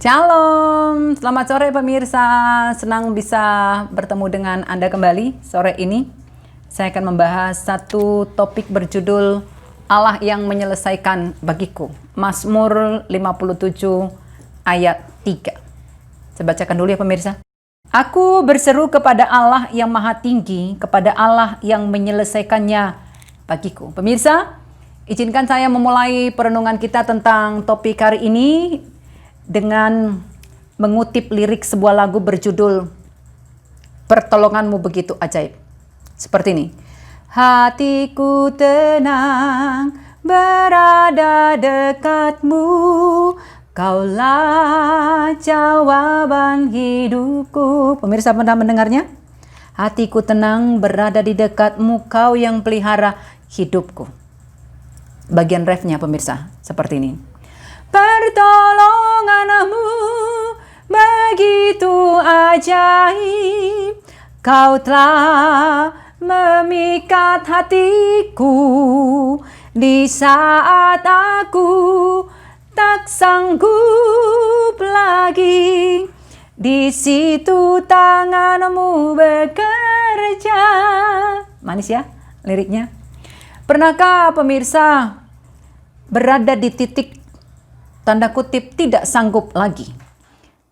Shalom, selamat sore pemirsa. Senang bisa bertemu dengan Anda kembali sore ini. Saya akan membahas satu topik berjudul Allah yang menyelesaikan bagiku. Mazmur 57 ayat 3. Saya bacakan dulu ya pemirsa. Aku berseru kepada Allah yang maha tinggi, kepada Allah yang menyelesaikannya bagiku. Pemirsa, izinkan saya memulai perenungan kita tentang topik hari ini dengan mengutip lirik sebuah lagu berjudul Pertolonganmu Begitu Ajaib. Seperti ini. Hatiku tenang berada dekatmu, Kaulah jawaban hidupku. Pemirsa pernah mendengarnya? Hatiku tenang berada di dekatmu, Kau yang pelihara hidupku. Bagian refnya pemirsa seperti ini. Pertolonganmu begitu ajaib, Kau telah memikat hatiku di saat aku tak sanggup lagi. Di situ tanganmu bekerja. Manis ya liriknya. Pernahkah pemirsa berada di titik tanda kutip tidak sanggup lagi?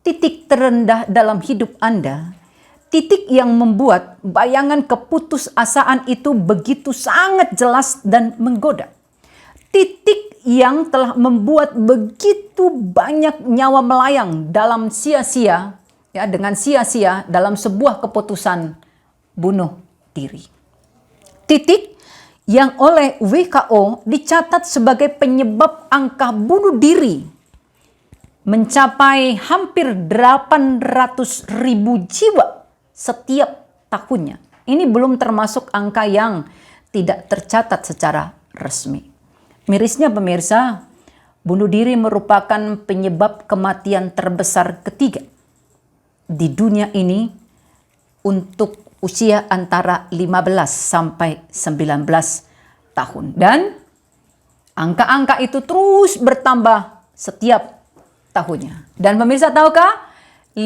Titik terendah dalam hidup Anda, titik yang membuat bayangan keputusasaan itu begitu sangat jelas dan menggoda. Titik yang telah membuat begitu banyak nyawa melayang dalam sia-sia, ya, dengan sia-sia dalam sebuah keputusan bunuh diri. Titik yang oleh WHO dicatat sebagai penyebab angka bunuh diri mencapai hampir 800.000 jiwa setiap tahunnya. Ini belum termasuk angka yang tidak tercatat secara resmi. Mirisnya pemirsa, bunuh diri merupakan penyebab kematian terbesar ketiga di dunia ini untuk usia antara 15 sampai 19 tahun. Dan angka-angka itu terus bertambah setiap tahunnya. Dan pemirsa tahukah? 5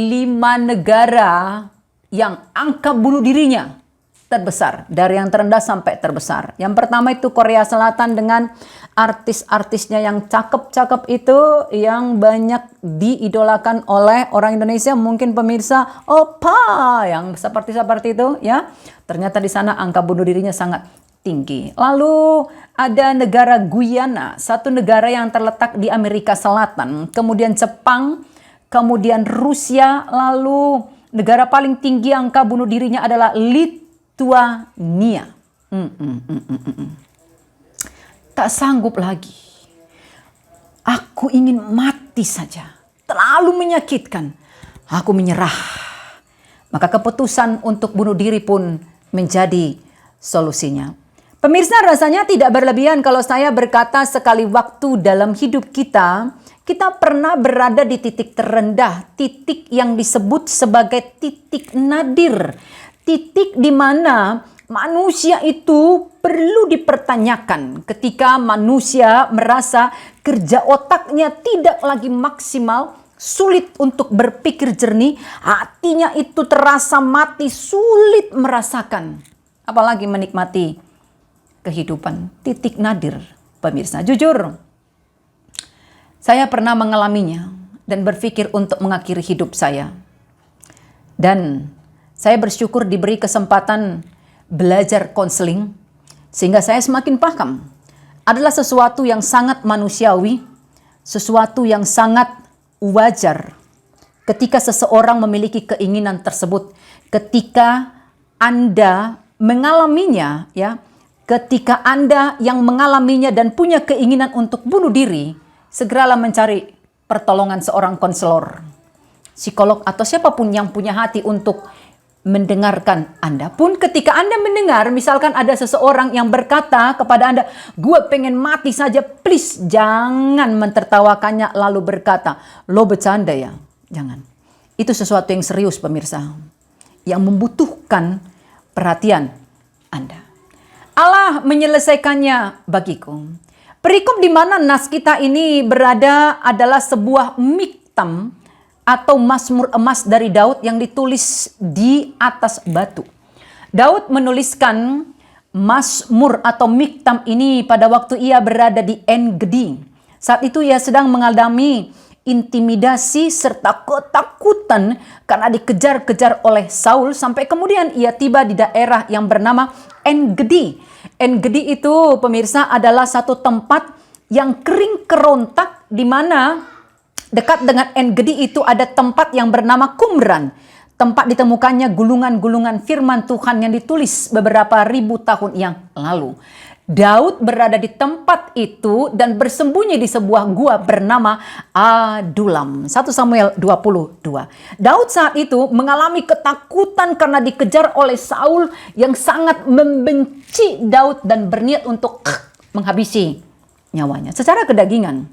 negara yang angka bunuh dirinya terbesar, dari yang terendah sampai terbesar. Yang pertama itu Korea Selatan dengan artis-artisnya yang cakep-cakep itu, yang banyak diidolakan oleh orang Indonesia. Mungkin pemirsa, opa, yang seperti itu ya. Ternyata di sana angka bunuh dirinya sangat tinggi. Lalu ada negara Guyana, satu negara yang terletak di Amerika Selatan. Kemudian Jepang, kemudian Rusia, lalu negara paling tinggi angka bunuh dirinya adalah Lituania. Tak sanggup lagi. Aku ingin mati saja. Terlalu menyakitkan. Aku menyerah. Maka keputusan untuk bunuh diri pun menjadi solusinya. Pemirsa, rasanya tidak berlebihan kalau saya berkata sekali waktu dalam hidup kita pernah berada di titik terendah, titik yang disebut sebagai titik nadir. Titik di mana manusia itu perlu dipertanyakan ketika manusia merasa kerja otaknya tidak lagi maksimal, sulit untuk berpikir jernih, hatinya itu terasa mati, sulit merasakan, apalagi menikmati kehidupan. Titik nadir, pemirsa. Jujur, saya pernah mengalaminya dan berpikir untuk mengakhiri hidup saya. Dan saya bersyukur diberi kesempatan belajar konseling, sehingga saya semakin paham adalah sesuatu yang sangat manusiawi, sesuatu yang sangat wajar ketika seseorang memiliki keinginan tersebut. Ketika Anda mengalaminya, ya, ketika Anda yang mengalaminya dan punya keinginan untuk bunuh diri, segeralah mencari pertolongan seorang konselor, psikolog, atau siapapun yang punya hati untuk mendengarkan Anda. Pun ketika Anda mendengar, misalkan ada seseorang yang berkata kepada Anda, gue pengen mati saja, please jangan mentertawakannya lalu berkata, lo bercanda ya? Jangan. Itu sesuatu yang serius pemirsa, yang membutuhkan perhatian Anda. Allah menyelesaikannya bagiku. Perikop di mana nas kita ini berada adalah sebuah miktam atau Mazmur emas dari Daud yang ditulis di atas batu. Daud menuliskan Mazmur atau Miktam ini pada waktu ia berada di En-Gedi. Saat itu ia sedang mengalami intimidasi serta ketakutan karena dikejar-kejar oleh Saul, sampai kemudian ia tiba di daerah yang bernama En-Gedi. En-Gedi itu, pemirsa, adalah satu tempat yang kering kerontak, di mana dekat dengan En-Gedi itu ada tempat yang bernama Qumran. Tempat ditemukannya gulungan-gulungan firman Tuhan yang ditulis beberapa ribu tahun yang lalu. Daud berada di tempat itu dan bersembunyi di sebuah gua bernama Adulam. 1 Samuel 22. Daud saat itu mengalami ketakutan karena dikejar oleh Saul yang sangat membenci Daud dan berniat untuk menghabisi nyawanya. Secara kedagingan,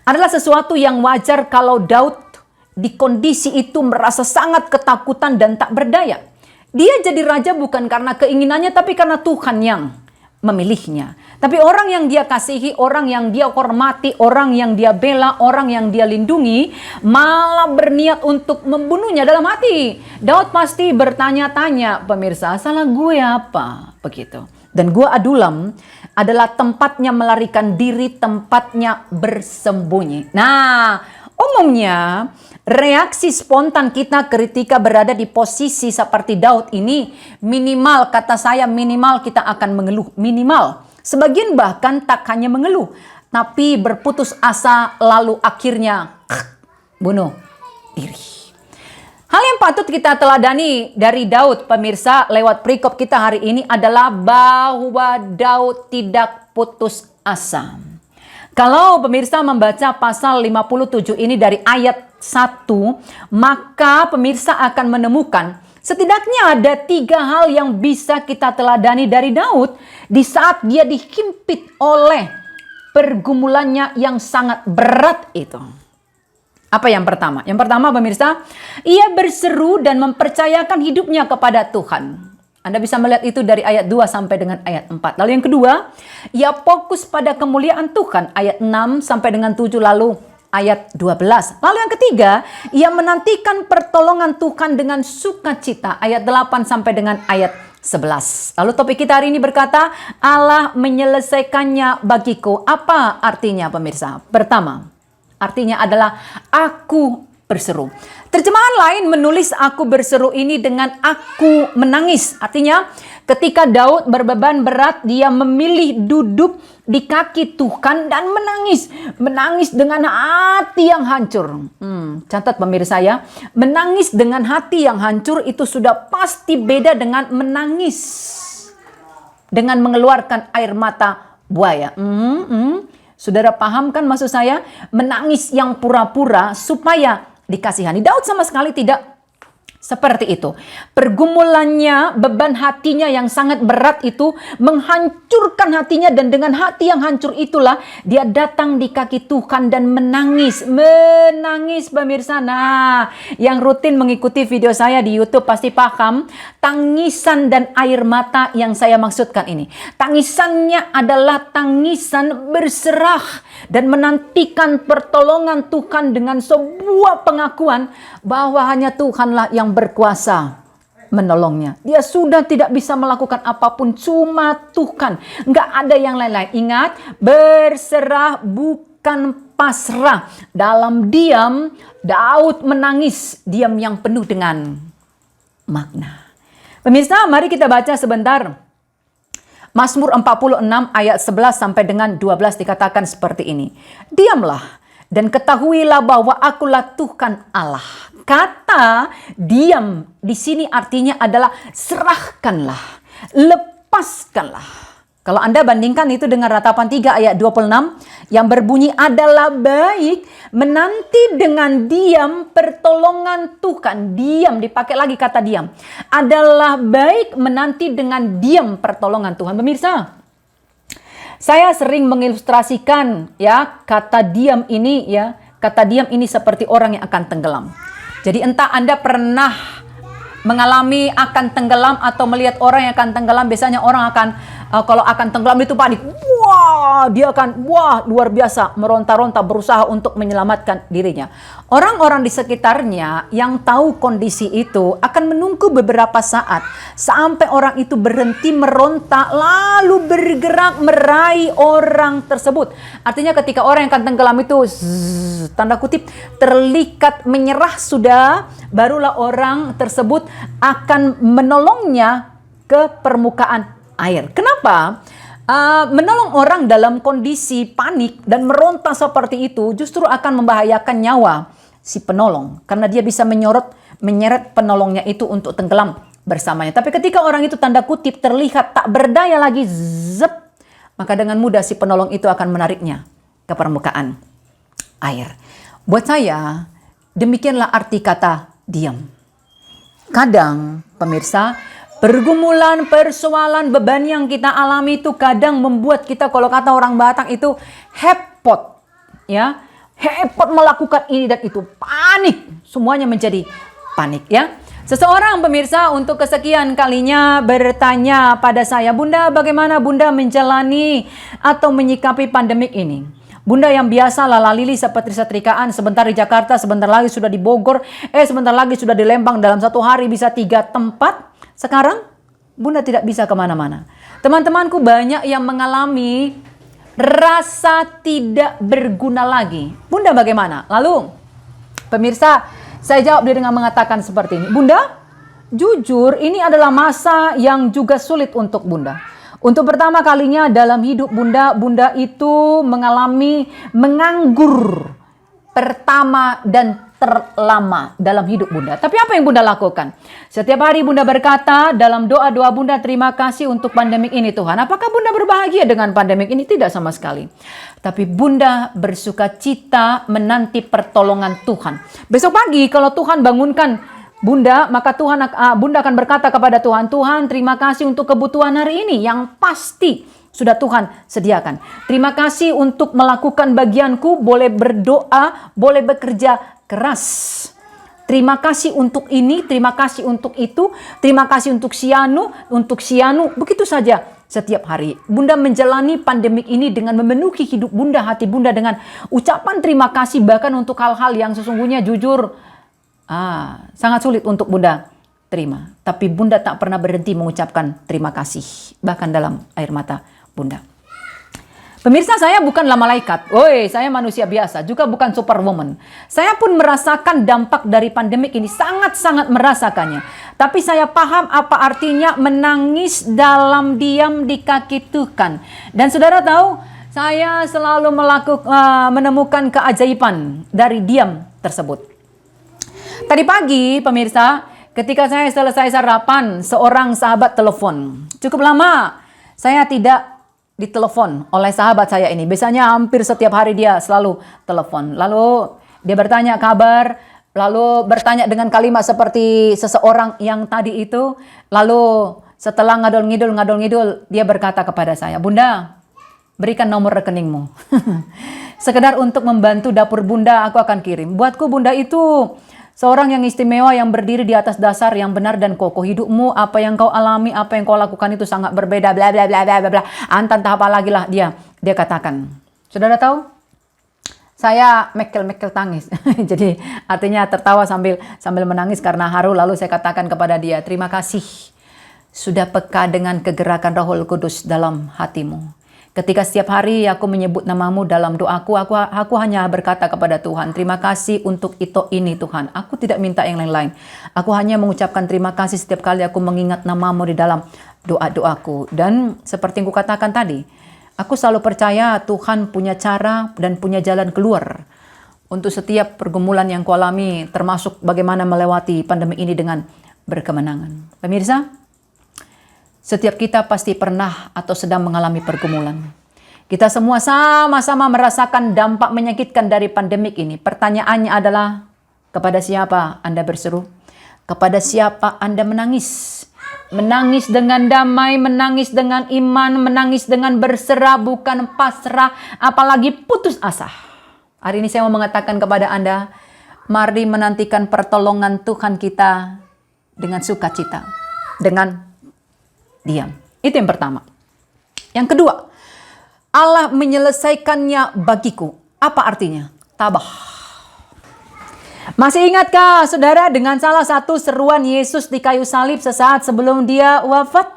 adalah sesuatu yang wajar kalau Daud di kondisi itu merasa sangat ketakutan dan tak berdaya. Dia jadi raja bukan karena keinginannya, tapi karena Tuhan yang memilihnya. Tapi orang yang dia kasihi, orang yang dia hormati, orang yang dia bela, orang yang dia lindungi, malah berniat untuk membunuhnya dalam hati. Daud pasti bertanya-tanya, pemirsa, salah gue apa? Begitu. Dan gua Adulam adalah tempatnya melarikan diri, tempatnya bersembunyi. Nah, umumnya reaksi spontan kita ketika berada di posisi seperti Daud ini, minimal, kata saya, minimal kita akan mengeluh. Minimal. Sebagian bahkan tak hanya mengeluh, tapi berputus asa lalu akhirnya bunuh diri. Hal yang patut kita teladani dari Daud, pemirsa, lewat perikop kita hari ini adalah bahwa Daud tidak putus asa. Kalau pemirsa membaca pasal 57 ini dari ayat 1, maka pemirsa akan menemukan setidaknya ada 3 hal yang bisa kita teladani dari Daud di saat dia dihimpit oleh pergumulannya yang sangat berat itu. Apa yang pertama? Yang pertama, pemirsa, ia berseru dan mempercayakan hidupnya kepada Tuhan. Anda bisa melihat itu dari ayat 2 sampai dengan ayat 4. Lalu yang kedua, ia fokus pada kemuliaan Tuhan. Ayat 6 sampai dengan 7, lalu ayat 12. Lalu yang ketiga, ia menantikan pertolongan Tuhan dengan sukacita. Ayat 8 sampai dengan ayat 11. Lalu topik kita hari ini berkata, Allah menyelesaikannya bagiku. Apa artinya, pemirsa? Pertama, artinya adalah aku berseru. Terjemahan lain menulis aku berseru ini dengan aku menangis. Artinya ketika Daud berbeban berat, dia memilih duduk di kaki Tuhan dan menangis. Menangis dengan hati yang hancur. Catat pemirsa ya, menangis dengan hati yang hancur itu sudah pasti beda dengan menangis dengan mengeluarkan air mata buaya. Saudara paham kan maksud saya? Menangis yang pura-pura supaya dikasihani. Daud sama sekali tidak seperti itu. Pergumulannya, beban hatinya yang sangat berat itu menghancurkan hatinya, dan dengan hati yang hancur itulah dia datang di kaki Tuhan dan menangis. Menangis, pemirsa. Nah, yang rutin mengikuti video saya di YouTube pasti paham tangisan dan air mata yang saya maksudkan ini. Tangisannya adalah tangisan berserah dan menantikan pertolongan Tuhan dengan sebuah pengakuan bahwa hanya Tuhanlah yang berkuasa menolongnya. Dia sudah tidak bisa melakukan apapun, cuma Tuhan. Nggak ada yang lain-lain. Ingat, berserah bukan pasrah. Dalam diam, Daud menangis. Diam yang penuh dengan makna. Pemirsa, mari kita baca sebentar. Mazmur 46 ayat 11 sampai dengan 12 dikatakan seperti ini. Diamlah dan ketahuilah bahwa akulah Tuhan Allah. Kata diam di sini artinya adalah serahkanlah, lepaskanlah. Kalau Anda bandingkan itu dengan Ratapan 3 ayat 26 yang berbunyi adalah baik menanti dengan diam pertolongan Tuhan. Diam, dipakai lagi kata diam. Adalah baik menanti dengan diam pertolongan Tuhan. Pemirsa, saya sering mengilustrasikan ya kata diam ini ya, kata diam ini seperti orang yang akan tenggelam. Jadi entah Anda pernah mengalami akan tenggelam atau melihat orang yang akan tenggelam, biasanya orang akan kalau akan tenggelam itu panik. Wah, dia akan luar biasa meronta-ronta berusaha untuk menyelamatkan dirinya. Orang-orang di sekitarnya yang tahu kondisi itu akan menunggu beberapa saat sampai orang itu berhenti meronta lalu bergerak meraih orang tersebut. Artinya ketika orang yang akan tenggelam itu tanda kutip terlihat menyerah sudah, barulah orang tersebut akan menolongnya ke permukaan air. Kenapa? Menolong orang dalam kondisi panik dan meronta seperti itu justru akan membahayakan nyawa si penolong, karena dia bisa menyeret penolongnya itu untuk tenggelam bersamanya. Tapi ketika orang itu tanda kutip terlihat tak berdaya lagi, maka dengan mudah si penolong itu akan menariknya ke permukaan air. Buat saya, demikianlah arti kata diam. Kadang, pemirsa, pergumulan, persoalan, beban yang kita alami itu kadang membuat kita, kalau kata orang Batak itu, hepot. Ya, hepot melakukan ini dan itu. Panik. Semuanya menjadi panik, ya. Seseorang, pemirsa, untuk kesekian kalinya bertanya pada saya, Bunda, bagaimana Bunda menjalani atau menyikapi pandemik ini? Bunda yang biasa lalalili seperti setrikaan, sebentar di Jakarta, sebentar lagi sudah di Bogor, sebentar lagi sudah di Lembang, dalam satu hari bisa 3 tempat. Sekarang Bunda tidak bisa kemana-mana. Teman-temanku banyak yang mengalami rasa tidak berguna lagi. Bunda bagaimana? Lalu pemirsa, saya jawab dia dengan mengatakan seperti ini. Bunda, jujur ini adalah masa yang juga sulit untuk Bunda. Untuk pertama kalinya dalam hidup Bunda, Bunda itu mengalami menganggur pertama dan terlama dalam hidup Bunda. Tapi apa yang Bunda lakukan? Setiap hari Bunda berkata dalam doa-doa Bunda, terima kasih untuk pandemik ini Tuhan. Apakah Bunda berbahagia dengan pandemik ini? Tidak sama sekali. Tapi Bunda bersuka cita menanti pertolongan Tuhan. Besok pagi kalau Tuhan bangunkan Bunda, maka Bunda akan berkata kepada Tuhan, Tuhan terima kasih untuk kebutuhan hari ini yang pasti sudah Tuhan sediakan. Terima kasih untuk melakukan bagianku, boleh berdoa, boleh bekerja keras. Terima kasih untuk ini, terima kasih untuk itu, terima kasih untuk sianu, begitu saja setiap hari. Bunda menjalani pandemik ini dengan memenuhi hidup Bunda, hati Bunda dengan ucapan terima kasih, bahkan untuk hal-hal yang sesungguhnya jujur sangat sulit untuk Bunda terima. Tapi Bunda tak pernah berhenti mengucapkan terima kasih, bahkan dalam air mata Bunda. Pemirsa, saya bukanlah malaikat. Saya manusia biasa, juga bukan superwoman. Saya pun merasakan dampak dari pandemik ini, sangat-sangat merasakannya. Tapi saya paham apa artinya menangis dalam diam di kaki Tuhan. Dan saudara tahu, saya selalu menemukan keajaiban dari diam tersebut. Tadi pagi, pemirsa, ketika saya selesai sarapan, seorang sahabat telepon. Cukup lama saya tidak ditelepon oleh sahabat saya ini. Biasanya hampir setiap hari dia selalu telepon. Lalu dia bertanya kabar, lalu bertanya dengan kalimat seperti seseorang yang tadi itu. Lalu setelah ngadol-ngidul, dia berkata kepada saya, Bunda, berikan nomor rekeningmu. Sekedar untuk membantu dapur Bunda, aku akan kirim. Buatku Bunda itu seorang yang istimewa, yang berdiri di atas dasar yang benar dan kokoh. Hidupmu, apa yang kau alami, apa yang kau lakukan itu sangat berbeda, bla bla bla bla bla. Entah apa lagi lah dia katakan. Saudara tahu? Saya mekel tangis. Jadi artinya tertawa sambil menangis karena haru. Lalu saya katakan kepada dia, terima kasih sudah peka dengan kegerakan Roh Kudus dalam hatimu. Ketika setiap hari aku menyebut namamu dalam doaku, aku hanya berkata kepada Tuhan, terima kasih untuk ini Tuhan. Aku tidak minta yang lain-lain. Aku hanya mengucapkan terima kasih setiap kali aku mengingat namamu di dalam doa-doaku. Dan seperti yang kukatakan tadi, aku selalu percaya Tuhan punya cara dan punya jalan keluar untuk setiap pergumulan yang kualami, termasuk bagaimana melewati pandemi ini dengan berkemenangan. Pemirsa, setiap kita pasti pernah atau sedang mengalami pergumulan. Kita semua sama-sama merasakan dampak menyakitkan dari pandemik ini. Pertanyaannya adalah, kepada siapa Anda berseru? Kepada siapa Anda menangis? Menangis dengan damai, menangis dengan iman, menangis dengan berserah, bukan pasrah, apalagi putus asa. Hari ini saya mau mengatakan kepada Anda, mari menantikan pertolongan Tuhan kita dengan sukacita, dengan diam. Itu yang pertama. Yang kedua, Allah menyelesaikannya bagiku. Apa artinya? Tabah. Masih ingatkah saudara dengan salah satu seruan Yesus di kayu salib sesaat sebelum dia wafat?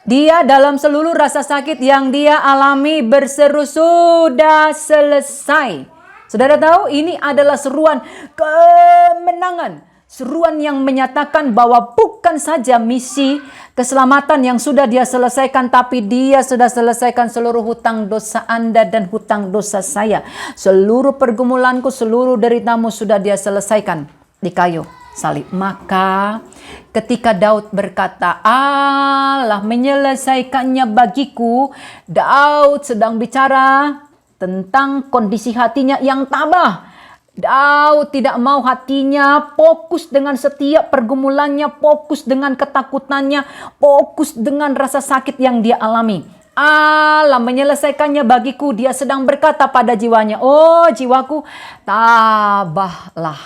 Dia dalam seluruh rasa sakit yang dia alami berseru, sudah selesai. Saudara tahu ini adalah seruan kemenangan. Seruan yang menyatakan bahwa bukan saja misi keselamatan yang sudah dia selesaikan, tapi dia sudah selesaikan seluruh hutang dosa Anda dan hutang dosa saya. Seluruh pergumulanku, seluruh deritamu sudah dia selesaikan di kayu salib. Maka ketika Daud berkata, Allah menyelesaikannya bagiku, Daud sedang bicara tentang kondisi hatinya yang tabah. Daud tidak mau hatinya fokus dengan setiap pergumulannya, fokus dengan ketakutannya, fokus dengan rasa sakit yang dia alami. Allah menyelesaikannya bagiku. Dia sedang berkata pada jiwanya, oh jiwaku, tabahlah,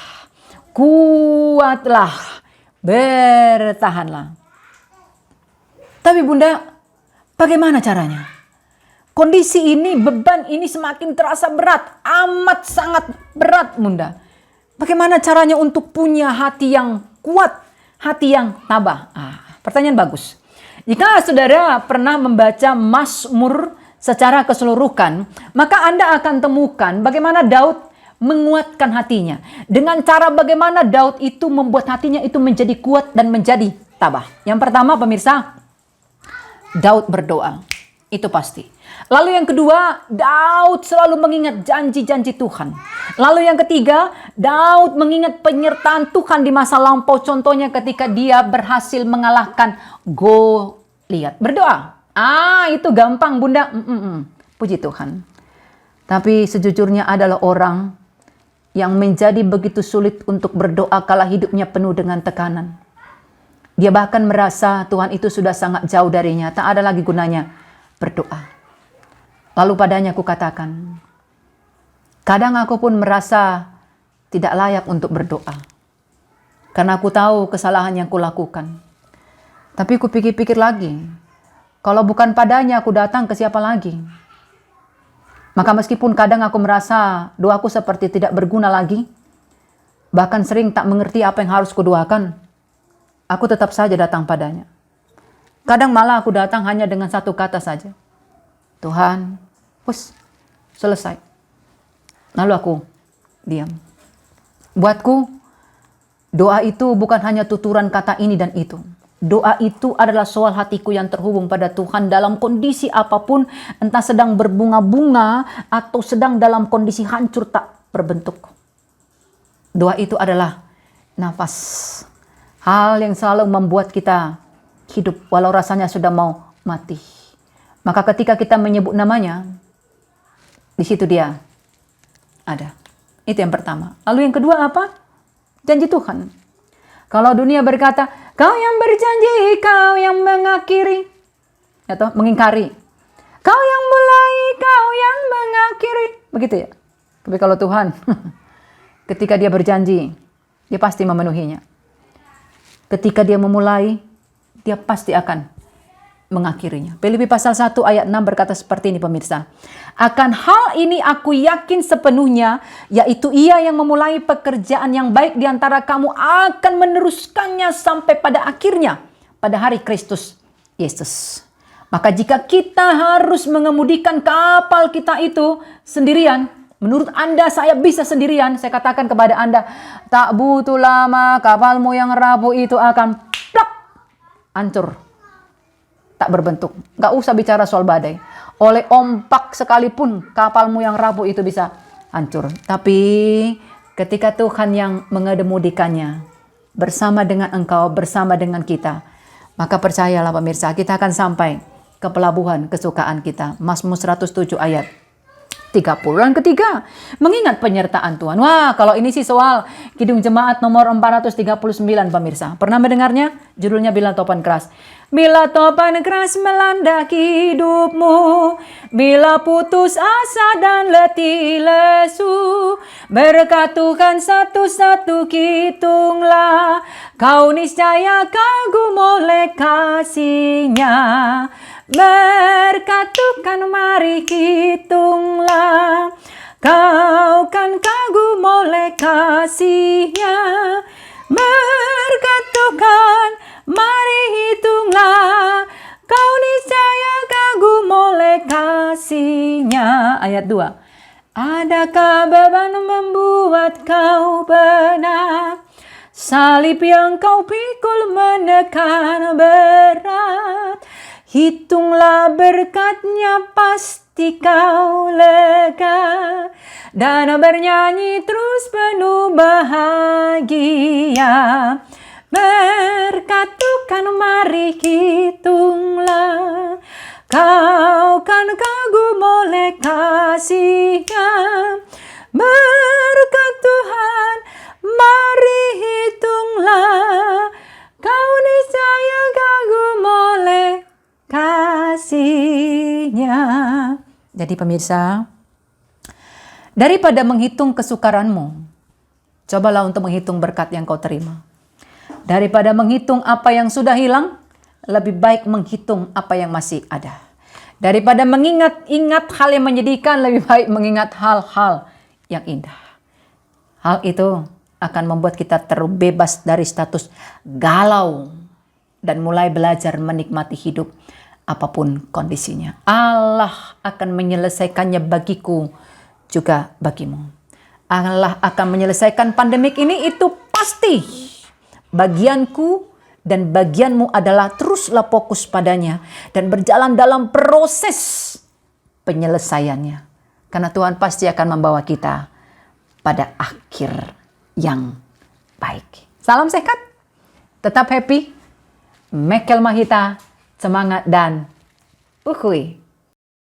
kuatlah, bertahanlah. Tapi Bunda, bagaimana caranya? Kondisi ini, beban ini semakin terasa berat, amat sangat berat Bunda. Bagaimana caranya untuk punya hati yang kuat, hati yang tabah? Pertanyaan bagus. Jika saudara pernah membaca Mazmur secara keseluruhan, maka Anda akan temukan bagaimana Daud menguatkan hatinya. Dengan cara bagaimana Daud itu membuat hatinya itu menjadi kuat dan menjadi tabah. Yang pertama pemirsa, Daud berdoa. Itu pasti. Lalu yang kedua, Daud selalu mengingat janji-janji Tuhan. Lalu yang ketiga, Daud mengingat penyertaan Tuhan di masa lampau. Contohnya ketika dia berhasil mengalahkan Goliat. Berdoa. Itu gampang Bunda. Puji Tuhan. Tapi sejujurnya adalah orang yang menjadi begitu sulit untuk berdoa kala hidupnya penuh dengan tekanan. Dia bahkan merasa Tuhan itu sudah sangat jauh darinya. Tak ada lagi gunanya berdoa. Lalu padanya aku katakan, kadang aku pun merasa tidak layak untuk berdoa. Karena aku tahu kesalahan yang kulakukan. Tapi aku pikir-pikir lagi, kalau bukan padanya aku datang ke siapa lagi? Maka meskipun kadang aku merasa doaku seperti tidak berguna lagi, bahkan sering tak mengerti apa yang harus kudoakan, aku tetap saja datang padanya. Kadang malah aku datang hanya dengan satu kata saja. Tuhan, selesai. Lalu aku diam. Buatku, doa itu bukan hanya tuturan kata ini dan itu. Doa itu adalah soal hatiku yang terhubung pada Tuhan dalam kondisi apapun, entah sedang berbunga-bunga atau sedang dalam kondisi hancur tak berbentuk. Doa itu adalah nafas. Hal yang selalu membuat kita hidup walau rasanya sudah mau mati. Maka ketika kita menyebut namanya, di situ dia ada. Itu yang pertama. Lalu yang kedua apa? Janji Tuhan. Kalau dunia berkata, kau yang berjanji, kau yang mengakhiri, atau mengingkari. Kau yang mulai, kau yang mengakhiri. Begitu ya. Tapi kalau Tuhan, ketika dia berjanji, dia pasti memenuhinya. Ketika dia memulai, dia pasti akan mengakhirinya. Filipi pasal 1 ayat 6 berkata seperti ini pemirsa. Akan hal ini aku yakin sepenuhnya, yaitu ia yang memulai pekerjaan yang baik di antara kamu akan meneruskannya sampai pada akhirnya, pada hari Kristus Yesus. Maka jika kita harus mengemudikan kapal kita itu sendirian, menurut Anda saya bisa sendirian, saya katakan kepada Anda, tak butuh lama kapalmu yang rapuh itu akan plak, hancur. Tak berbentuk. Gak usah bicara soal badai. Oleh ombak sekalipun kapalmu yang rapuh itu bisa hancur. Tapi ketika Tuhan yang mengemudikannya bersama dengan engkau, bersama dengan kita, maka percayalah pemirsa, kita akan sampai ke pelabuhan kesukaan kita. Mazmur 107 ayat 30. Dan ketiga, mengingat penyertaan Tuhan. Wah, kalau ini sih soal Kidung Jemaat nomor 439 pemirsa. Pernah mendengarnya? Judulnya Bila Topan Keras. Bila topan keras melanda hidupmu, bila putus asa dan letih lesu, berkat Tuhan satu-satu hitunglah, kau niscaya kagum oleh kasih-Nya. Berkat Tuhan mari hitunglah, kau kan kagum oleh kasih-Nya. Berkat Tuhan mari hitunglah, kau niscaya kagum oleh kasih-Nya. Ayat 2. Adakah beban membuat kau benar? Salib yang kau pikul menekan berat. Hitunglah berkat-Nya, pasti kau lega, dan bernyanyi terus penuh bahagia. Berkat Tuhan mari hitunglah, kau kan kagum oleh kasih-Nya. Berkat Tuhan mari hitunglah, kau niscaya kagum oleh kasih-Nya. Jadi pemirsa, daripada menghitung kesukaranmu, cobalah untuk menghitung berkat yang kau terima. Daripada menghitung apa yang sudah hilang, lebih baik menghitung apa yang masih ada. Daripada mengingat-ingat hal yang menyedihkan, lebih baik mengingat hal-hal yang indah. Hal itu akan membuat kita terbebas dari status galau dan mulai belajar menikmati hidup apapun kondisinya. Allah akan menyelesaikannya bagiku, juga bagimu. Allah akan menyelesaikan pandemik ini, itu pasti. Bagianku dan bagianmu adalah teruslah fokus padanya dan berjalan dalam proses penyelesaiannya. Karena Tuhan pasti akan membawa kita pada akhir yang baik. Salam sehat, tetap happy. Mekel Mahita, semangat dan uhuy.